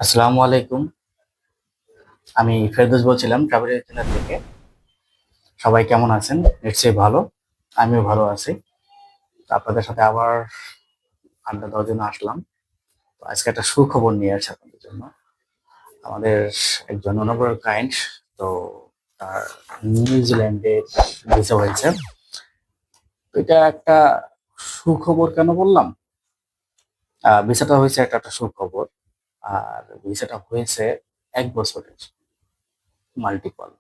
আসসালামু আলাইকুম। আমি ফেরদৌস বলছিলাম ট্রাভেল এজেন্সি থেকে। সবাই কেমন আছেন? নিশ্চয়ই ভালো। আমিও ভালো আছি। তো আপনাদের সাথে আবার আড্ডা দেওয়ার জন্য আসলাম। তো আজকে একটা সুখবর নিয়ে আসছি আপনাদের জন্য। আমাদের একজন অনবর ক্লায়েন্ট তো তার নিউজিল্যান্ডে ভিসা হয়েছে। তো এটা একটা সুখবর কেন বললাম? ভিসাটা হয়েছে একটা সুখবর। আর ভিসাটা হয়েছে ১ বছরের মাল্টিপল।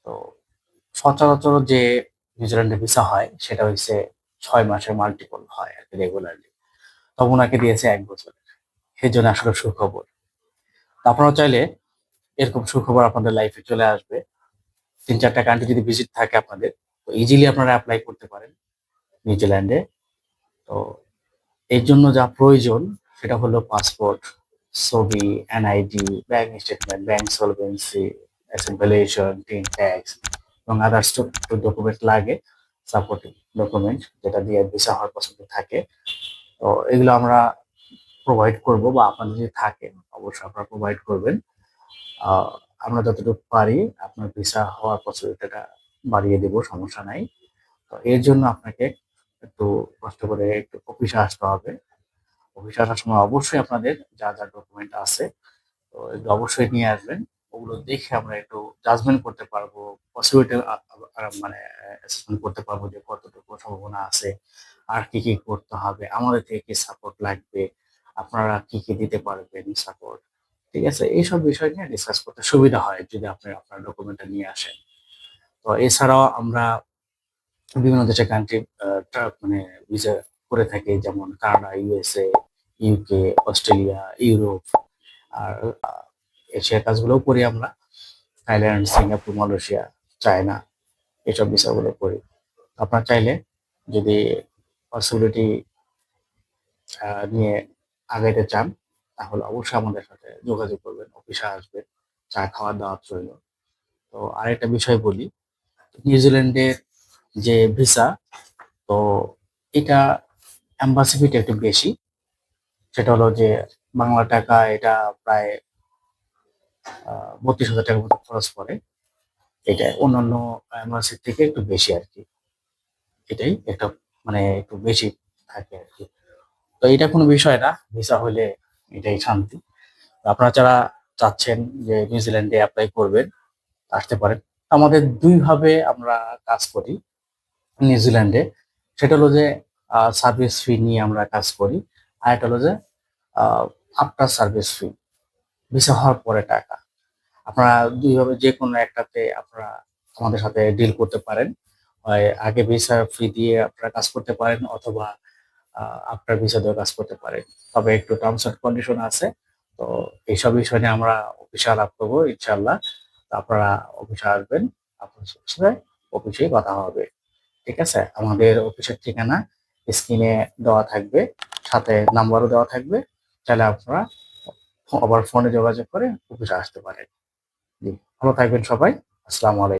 তো সচরাচর যে নিউজিল্যান্ডে ভিসা হয় সেটা হচ্ছে ৬ মাসের মাল্টিপল হয় আর কি রেগুলারলি। তো উনাকে দিয়েছে ১ বছরের। সেজন্য আসলে সুখবর। তো আপনারাও চাইলে এরকম সুখবর আপনাদের লাইফে চলে আসবে। ৩-৪ টা কান্ট্রি যদি ভিজিট থাকে আপনাদের, তো ইজিলি আপনারা এপ্লাই করতে পারেন নিউজিল্যান্ডে। তো এর জন্য যা প্রয়োজন সেটা হলো পাসপোর্ট, ছবি, NID, bank statement, bank solvency, asset valuation, tin tax এবং আদার্স ডকুমেন্ট লাগে, সাপোর্টিং ডকুমেন্ট যেটা দিয়ে ভিসা হওয়ার পসিবল থাকে। তো এগুলো আমরা প্রোভাইড করব বা আপনার যদি থাকে অবশ্যই আপনারা প্রোভাইড করবেন। আমরা যতটুকু পারি আপনার ভিসা হওয়ার পসিবিলিটিটা বাড়িয়ে দেব, সমস্যা নাই। তো এর জন্য আপনাকে একটু কষ্ট করে একটু অফিসে আসতে হবে। অফিসে আসার সময় অবশ্যই আপনাদের যা ডকুমেন্ট আছে তো এগুলো অবশ্যই নিয়ে আসবেন। ওগুলো দেখে আমরা একটু জাজমেন্ট করতে পারবো। পসিবিলিটি মানে অ্যাসেসমেন্ট করতে পারবো যে কতটুকু সম্ভাবনা আছে। আর কি করতে হবে? আমাদের থেকে কি সাপোর্ট লাগবে? আপনারা কি দিতে পারবেন সাপোর্ট? ঠিক আছে? এইসব বিষয় নিয়ে ডিসকাস করতে সুবিধা হয় যদি আপনি আপনার ডকুমেন্টটা নিয়ে আসেন। তো এছাড়াও আমরা বিভিন্ন দেশের কান্ট্রি মানে ভিসা করে থাকি যেমন Canada, USA, UK, Australia, Europe. আর এশিয়ার কাজগুলোও করি আমরা। থাইল্যান্ড, সিঙ্গাপুর, মালয়েশিয়া, চায়না এসব ভিসাগুলো করি। আপনারা চাইলে যদি পসিবিলিটি নিয়ে আগাইতে চান তাহলে অবশ্যই আমাদের সাথে যোগাযোগ করবেন। অফিসে আসবেন। চা খাওয়ার দাওয়াত রইল। তো আরেকটা বিষয় বলি, নিউজিল্যান্ডের যে ভিসা তো এটা এম্বাসি ফিটা একটু বেশি। সেটা হলো যে বাংলা টাকা এটা প্রায় ৩২,০০০ টাকার মতো খরচ পড়ে। এটা অন্যান্য এম্বাসির থেকে একটু বেশি আরকি। এটাই একটা মানে একটু বেশি থাকে আরকি। তো এটা কোনো বিষয় না। ভিসা হইলে এটাই শান্তি। তো আপনারা যারা চাচ্ছেন যে নিউজিল্যান্ডে এপ্লাই করবেন, আসতে পারেন। আমাদের ২ ভাবে আমরা কাজ করি নিউজিল্যান্ডে। সেটা হলো যে সার্ভিস ফি নিয়ে আমরা কাজ করি। আরেকটা হলো যে আ আফটার সার্ভিস ফি, ভিসা হওয়ার পরে টাকা। আপনারা ২ ভাবে যেকোনো একটাতে আপনারা আমাদের সাথে ডিল করতে পারেন। হয় আগে ভিসা ফি দিয়ে আপনারা কাজ করতে পারেন অথবা আ আফটার ভিসা দিয়েও কাজ করতে পারেন। তবে একটু টার্মস এন্ড কন্ডিশন আছে। তো এইসব বিষয় নিয়ে আমরা অফিসে আলাপ করব ইনশাআল্লাহ। তো আপনারা অফিসে আসবেন। আপনার সাথে অফিসেই কথা হবে। ঠিক আছে? আমাদের অফিসের ঠিকানা স্ক্রিনে দেওয়া থাকবে। সাথে নাম্বারও দেওয়া থাকবে। চাইলে আপনারা আবার ফোনে যোগাযোগ করে অফিসে আসতে পারেন। জি, ভালো থাকবেন সবাই। আসসালামু আলাইকুম।